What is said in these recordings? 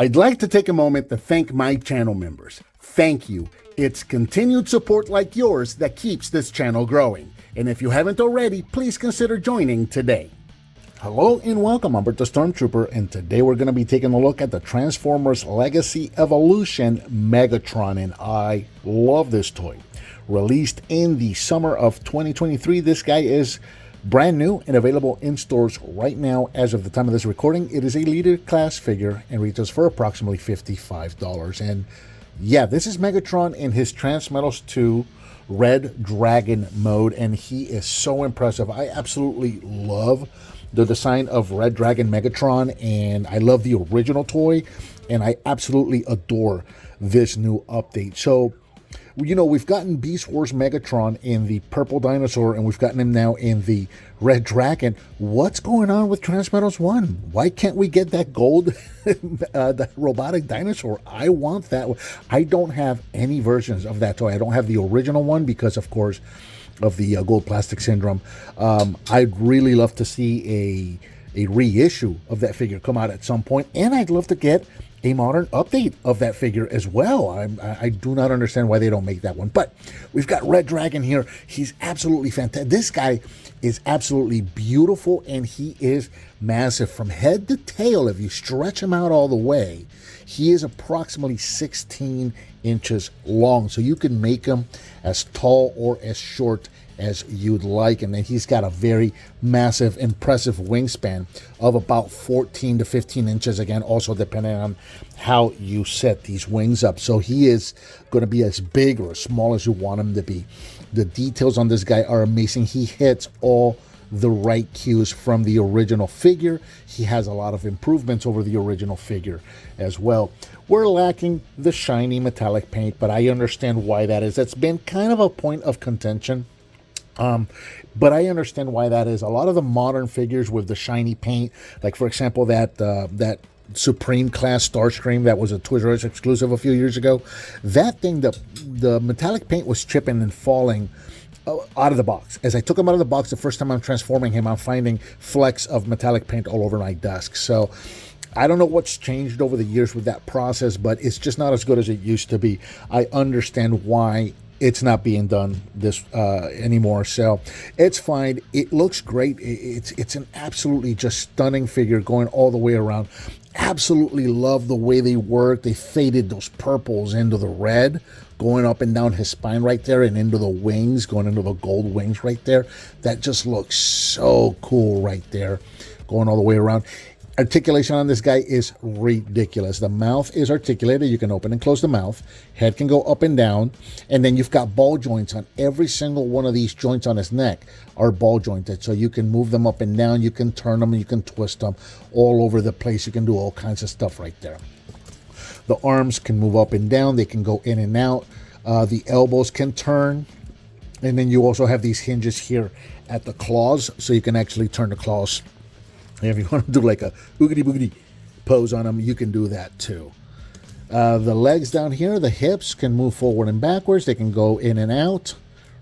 I'd like to take a moment to thank my channel members. Thank you. It's continued support like yours that keeps this channel growing. And if you haven't already, please consider joining today. Hello and welcome, I'm Bert the Stormtrooper, and today we're going to be taking a look at the Transformers Legacy Evolution Megatron, and I love this toy. Released in the summer of 2023, this guy is brand new and available in stores right now as of the time of this recording. It is a leader class figure and retails for approximately $55. And yeah, this is Megatron in his Transmetals 2 Red Dragon mode, and he is so impressive. I absolutely love the design of Red Dragon Megatron, and I love the original toy, and I absolutely adore this new update. So, you know, we've gotten Beast Wars Megatron in the purple dinosaur, and we've gotten him now in the Red Dragon. What's going on with Transmetals 1? Why can't we get that gold that robotic dinosaur? I want that one. I don't have any versions of that toy. I don't have the original one because, of course, of the gold plastic syndrome. I'd really love to see a reissue of that figure come out at some point, and I'd love to get a modern update of that figure as well. I do not understand why they don't make that one. But we've got Red Dragon here. He's absolutely fantastic. This guy is absolutely beautiful, and he is massive from head to tail. If you stretch him out all the way, he is approximately 16 inches long. So you can make him as tall or as short as you'd like. And then he's got a very massive, impressive wingspan of about 14 to 15 inches. Again, also depending on how you set these wings up. So he is going to be as big or as small as you want him to be. The details on this guy are amazing. He hits all the right cues from the original figure. He has a lot of improvements over the original figure as well. We're lacking the shiny metallic paint, but I understand why that is. That's been kind of a point of contention. But I understand why that is. A lot of the modern figures with the shiny paint, like for example that Supreme class Starscream that was a Toys R Us exclusive a few years ago, that thing, the metallic paint was chipping and falling out of the box. As I took him out of the box the first time I'm transforming him, I'm finding flecks of metallic paint all over my desk. So I don't know what's changed over the years with that process, but it's just not as good as it used to be. I understand why it's not being done this anymore, so it's fine. It looks great. It's an absolutely just stunning figure going all the way around. Absolutely love the way they work. They faded those purples into the red, going up and down his spine right there, and into the wings, going into the gold wings right there. That just looks so cool right there, going all the way around. Articulation on this guy is ridiculous. The mouth is articulated. You can open and close the mouth. Head can go up and down. And then you've got ball joints on every single one of these joints on his neck are ball jointed. So you can move them up and down. You can turn them. You can twist them all over the place. You can do all kinds of stuff right there. The arms can move up and down. They can go in and out. The elbows can turn. And then you also have these hinges here at the claws. So you can actually turn the claws. If you want to do like a oogity boogity pose on them, you can do that too. The legs down here, the hips can move forward and backwards. They can go in and out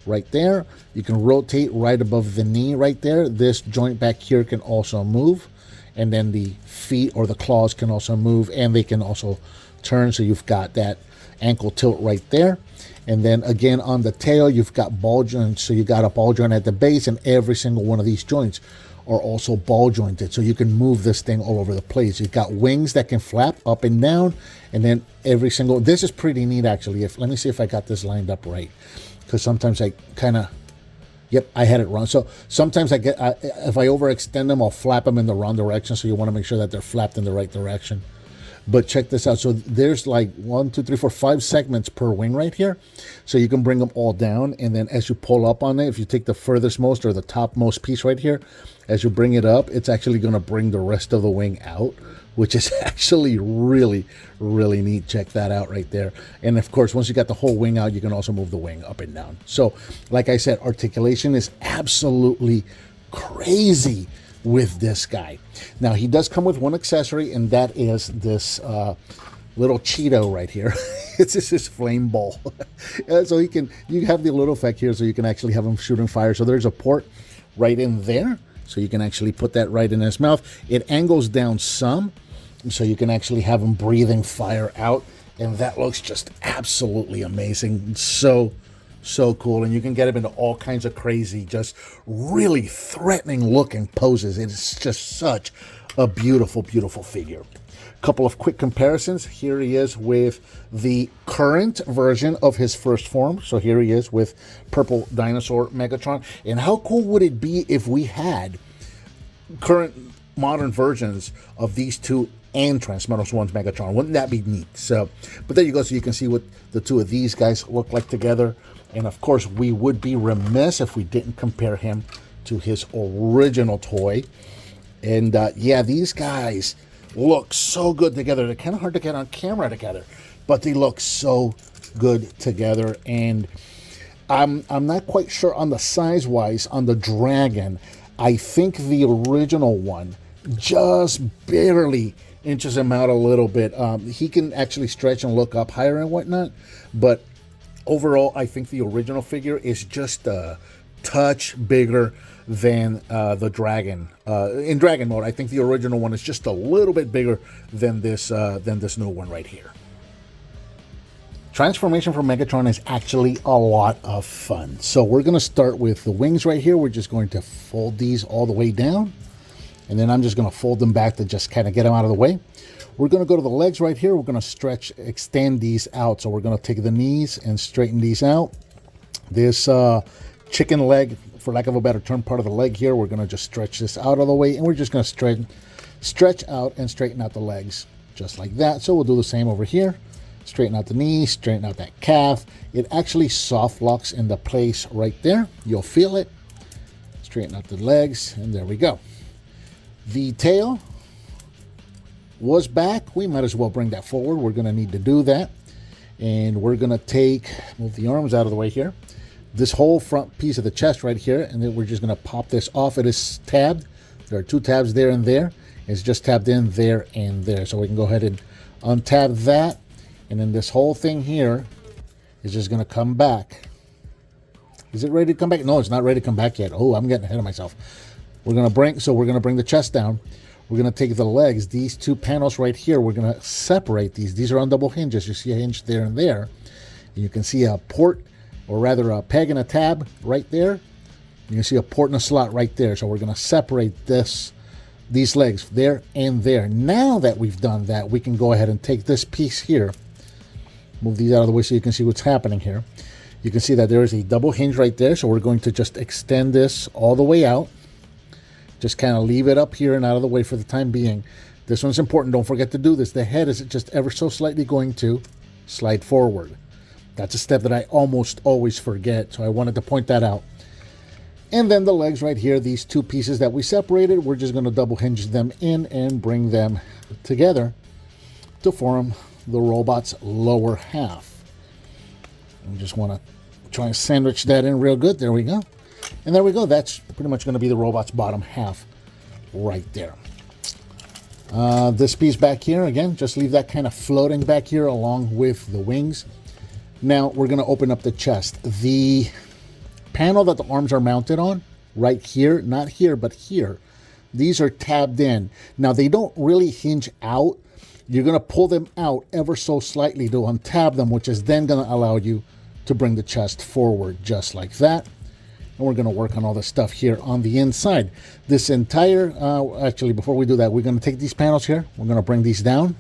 right there. You can rotate right above the knee right there. This joint back here can also move. And then the feet or the claws can also move, and they can also turn. So you've got that ankle tilt right there. And then again on the tail, you've got ball joints. So you got a ball joint at the base, and every single one of these joints are also ball jointed, so you can move this thing all over the place. You've got wings that can flap up and down, and then every single, this is pretty neat actually. Let me see if I got this lined up right, because sometimes I kind of, yep, I had it wrong. So sometimes if I overextend them, I'll flap them in the wrong direction, so you want to make sure that they're flapped in the right direction. But check this out. So there's like 1, 2, 3, 4, 5 segments per wing right here. So you can bring them all down. And then as you pull up on it, if you take the furthest most or the topmost piece right here, as you bring it up, it's actually going to bring the rest of the wing out, which is actually really, really neat. Check that out right there. And of course, once you got the whole wing out, you can also move the wing up and down. So like I said, articulation is absolutely crazy with this guy. Now he does come with one accessory, and that is this little Cheeto right here. It's just this flame ball. So you have the little effect here, so you can actually have him shooting fire. So there's a port right in there, so you can actually put that right in his mouth. It angles down some, so you can actually have him breathing fire out, and that looks just absolutely amazing. So cool. And you can get him into all kinds of crazy, just really threatening looking poses. It's just such a beautiful figure. Couple of quick comparisons. Here he is with the current version of his first form. So here he is with Purple Dinosaur Megatron. And how cool would it be if we had current modern versions of these two and Transmetals 1's Megatron? Wouldn't that be neat? So, but there you go. So you can see what the two of these guys look like together. And of course, we would be remiss if we didn't compare him to his original toy. And yeah, these guys look so good together. They're kind of hard to get on camera together, but they look so good together. And I'm not quite sure on the size-wise on the Dragon. I think the original one just barely inches him out a little bit. He can actually stretch and look up higher and whatnot, but overall, I think the original figure is just a touch bigger than the Dragon. In Dragon mode, I think the original one is just a little bit bigger than this new one right here. Transformation for Megatron is actually a lot of fun. So we're going to start with the wings right here. We're just going to fold these all the way down, and then I'm just going to fold them back to just kind of get them out of the way. We're going to go to the legs right here. We're going to extend these out. So we're going to take the knees and straighten these out. This chicken leg, for lack of a better term, part of the leg here, we're going to just stretch this out of the way, and we're just going to stretch out and straighten out the legs just like that. So we'll do the same over here. Straighten out the knee, straighten out that calf. It actually soft locks into place right there. You'll feel it. Straighten out the legs, and there we go. The tail was back. We might as well bring that forward. We're going to need to do that. And we're going to move the arms out of the way here. This whole front piece of the chest right here, and then we're just going to pop this off. It is tabbed. There are two tabs there and there. It's just tabbed in there and there. So we can go ahead and untab that. And then this whole thing here is just going to come back. Is it ready to come back? No, it's not ready to come back yet. Oh, I'm getting ahead of myself. We're going to bring the chest down. We're going to take the legs, these two panels right here. We're going to separate these. These are on double hinges. You see a hinge there and there. And you can see a port, or rather a peg and a tab right there. You can see a port and a slot right there. So we're going to separate these legs there and there. Now that we've done that, we can go ahead and take this piece here. Move these out of the way so you can see what's happening here. You can see that there is a double hinge right there. So we're going to just extend this all the way out. Just kind of leave it up here and out of the way for the time being. This one's important. Don't forget to do this. The head is just ever so slightly going to slide forward. That's a step that I almost always forget. So I wanted to point that out. And then the legs right here, these two pieces that we separated, we're just going to double hinge them in and bring them together to form the robot's lower half. I just want to try and sandwich that in real good. There we go. And there we go. That's pretty much going to be the robot's bottom half right there. This piece back here, again, just leave that kind of floating back here along with the wings. Now we're going to open up the chest. The panel that the arms are mounted on, right here, not here, but here, these are tabbed in. Now they don't really hinge out. You're going to pull them out ever so slightly to untab them, which is then going to allow you to bring the chest forward just like that. And we're going to work on all the stuff here on the inside. This entire, actually, before we do that, we're going to take these panels here. We're going to bring these down.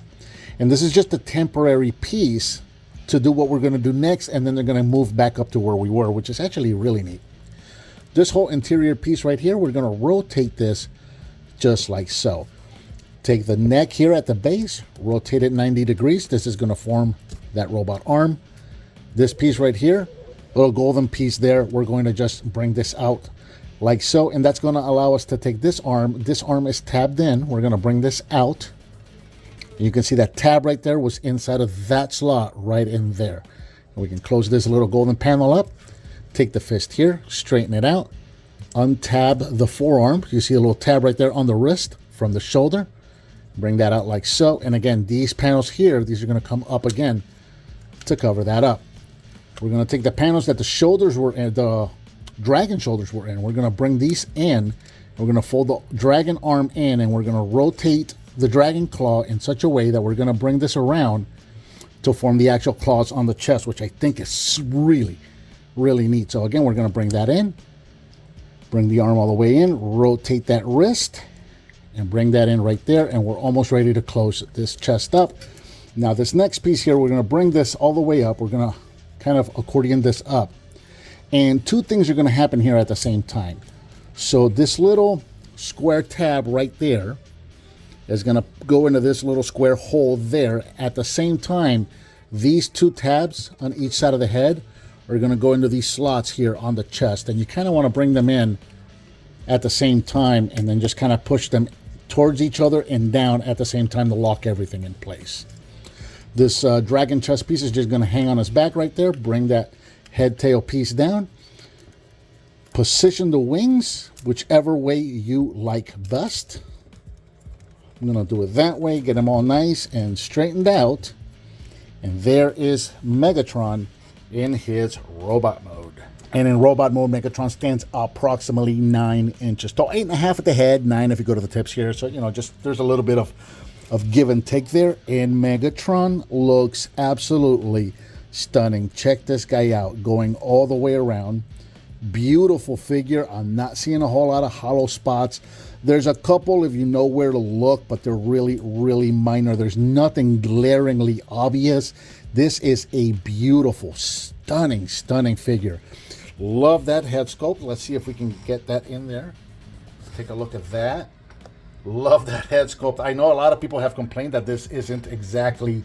And this is just a temporary piece to do what we're going to do next. And then they're going to move back up to where we were, which is actually really neat. This whole interior piece right here, we're going to rotate this just like so. Take the neck here at the base, rotate it 90 degrees. This is going to form that robot arm. This piece right here, little golden piece there, we're going to just bring this out like so, and that's going to allow us to take this arm. This arm is tabbed in. We're going to bring this out. You can see that tab right there was inside of that slot right in there. And we can close this little golden panel up, take the fist here, straighten it out, untab the forearm. You see a little tab right there on the wrist from the shoulder. Bring that out like so. And again, these panels here, these are going to come up again to cover that up. We're going to take the panels that the shoulders were in, the dragon shoulders were in. We're going to bring these in. We're going to fold the dragon arm in, and we're going to rotate the dragon claw in such a way that we're going to bring this around to form the actual claws on the chest, which I think is really, really neat. So again, we're going to bring that in, bring the arm all the way in, rotate that wrist, and bring that in right there, and we're almost ready to close this chest up. Now this next piece here, we're going to bring this all the way up. We're going to kind of accordion this up. And two things are going to happen here at the same time. So this little square tab right there is going to go into this little square hole there. At the same time, these two tabs on each side of the head are going to go into these slots here on the chest. And you kind of want to bring them in at the same time and then just kind of push them towards each other and down at the same time to lock everything in place. This dragon chest piece is just going to hang on his back right there. Bring that head tail piece down. Position the wings whichever way you like best. I'm going to do it that way, get them all nice and straightened out. And there is Megatron in his robot mode. And in robot mode, Megatron stands approximately 9 inches tall. 8.5 at the head, 9 if you go to the tips here. So, you know, just there's a little bit of give and take there. And Megatron looks absolutely stunning. Check this guy out, going all the way around. Beautiful figure. I'm not seeing a whole lot of hollow spots. There's a couple if you know where to look, but they're really, really minor. There's nothing glaringly obvious. This is a beautiful, stunning, stunning figure. Love that head sculpt. Let's see if we can get that in there. Take a look at that. Love that head sculpt. I know a lot of people have complained that this isn't exactly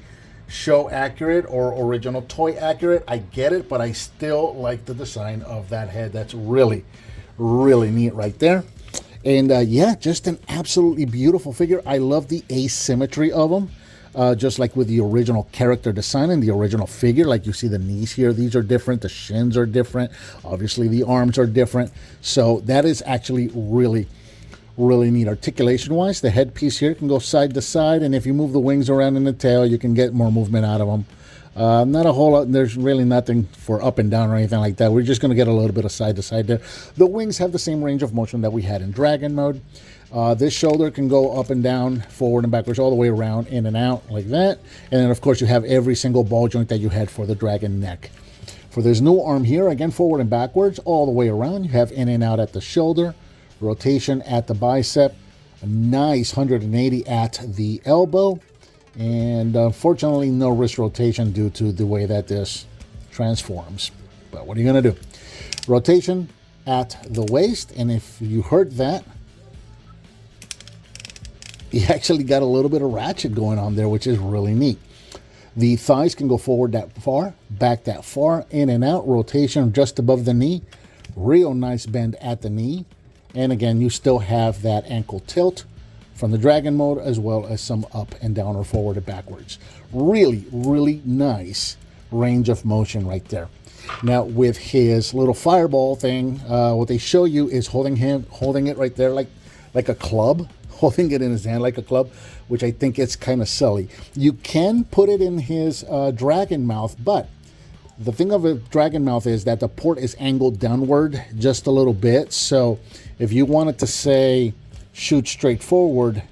show accurate or original toy accurate. I get it, but I still like the design of that head. That's really, really neat right there. And yeah, just an absolutely beautiful figure. I love the asymmetry of them, just like with the original character design and the original figure. Like you see the knees here, these are different. The shins are different. Obviously, the arms are different. So that is actually really, really neat. Articulation-wise, the headpiece here can go side to side, and if you move the wings around in the tail, you can get more movement out of them. Not a whole lot. There's really nothing for up and down or anything like that. We're just going to get a little bit of side to side there. The wings have the same range of motion that we had in Dragon mode. This shoulder can go up and down, forward and backwards, all the way around, in and out like that. And then, of course, you have every single ball joint that you had for the Dragon neck. For this new arm here, again, forward and backwards, all the way around. You have in and out at the shoulder, rotation at the bicep, a nice 180 at the elbow. And unfortunately, no wrist rotation due to the way that this transforms. But what are you going to do? Rotation at the waist. And if you heard that, you actually got a little bit of ratchet going on there, which is really neat. The thighs can go forward that far, back that far, in and out. Rotation just above the knee. Real nice bend at the knee. And again, you still have that ankle tilt from the Dragon mode, as well as some up and down or forward and backwards. Really, really nice range of motion right there. Now with his little fireball thing, what they show you is holding it right there like a club, holding it in his hand like a club, which I think is kind of silly. You can put it in his dragon mouth, but the thing of a dragon mouth is that the port is angled downward just a little bit. So if you wanted to say shoot straight forward,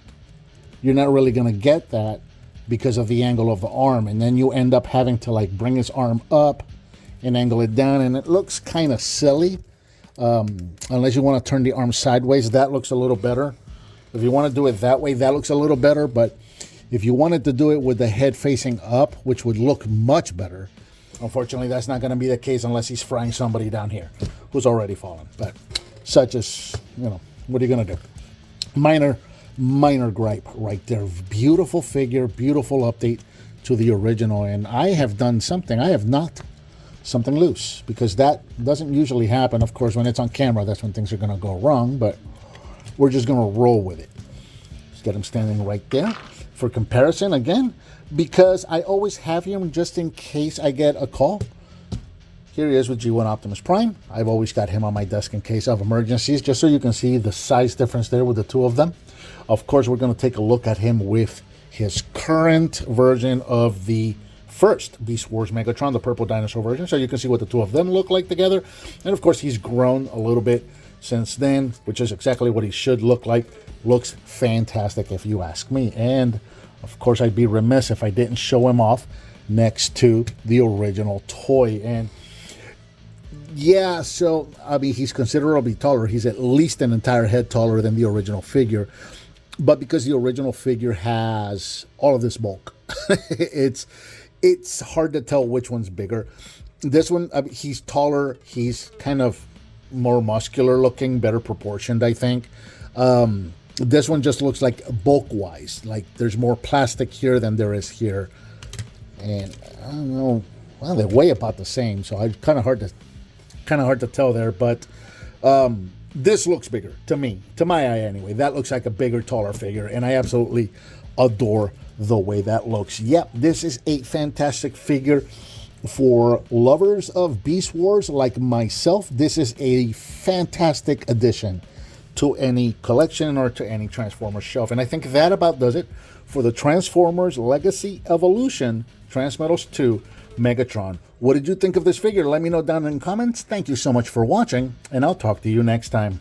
you're not really going to get that because of the angle of the arm. And then you end up having to like bring his arm up and angle it down. And it looks kind of silly. Unless you want to turn the arm sideways, that looks a little better. If you want to do it that way, that looks a little better. But if you wanted to do it with the head facing up, which would look much better, unfortunately, that's not going to be the case unless he's frying somebody down here who's already fallen. But such as, you know, what are you going to do? Minor gripe right there. Beautiful figure, beautiful update to the original. And I have done something. I have not something loose, because that doesn't usually happen. Of course, when it's on camera, that's when things are going to go wrong. But we're just going to roll with it. Just get him standing right there. For comparison, again, because I always have him just in case I get a call. Here he is with G1 Optimus Prime. I've always got him on my desk in case of emergencies, just so you can see the size difference there with the two of them. Of course, we're going to take a look at him with his current version of the first Beast Wars Megatron, the purple dinosaur version, so you can see what the two of them look like together. And of course, he's grown a little bit since then, which is exactly what he should look like. Looks fantastic if you ask me. And of course, I'd be remiss if I didn't show him off next to the original toy. And yeah, so I mean, he's considerably taller. He's at least an entire head taller than the original figure. But because the original figure has all of this bulk, it's hard to tell which one's bigger. This one, I mean, he's taller. He's kind of more muscular looking, better proportioned, I think. This one just looks like bulk-wise, like there's more plastic here than there is here. And I don't know, well, they weigh about the same, so it's kind of hard to tell there. But this looks bigger to me, to my eye anyway. That looks like a bigger, taller figure, and I absolutely adore the way that looks. Yep, this is a fantastic figure for lovers of Beast Wars like myself. This is a fantastic addition to any collection or to any Transformers shelf. And I think that about does it for the Transformers Legacy Evolution Transmetals 2 Megatron. What did you think of this figure? Let me know down in the comments. Thank you so much for watching, and I'll talk to you next time.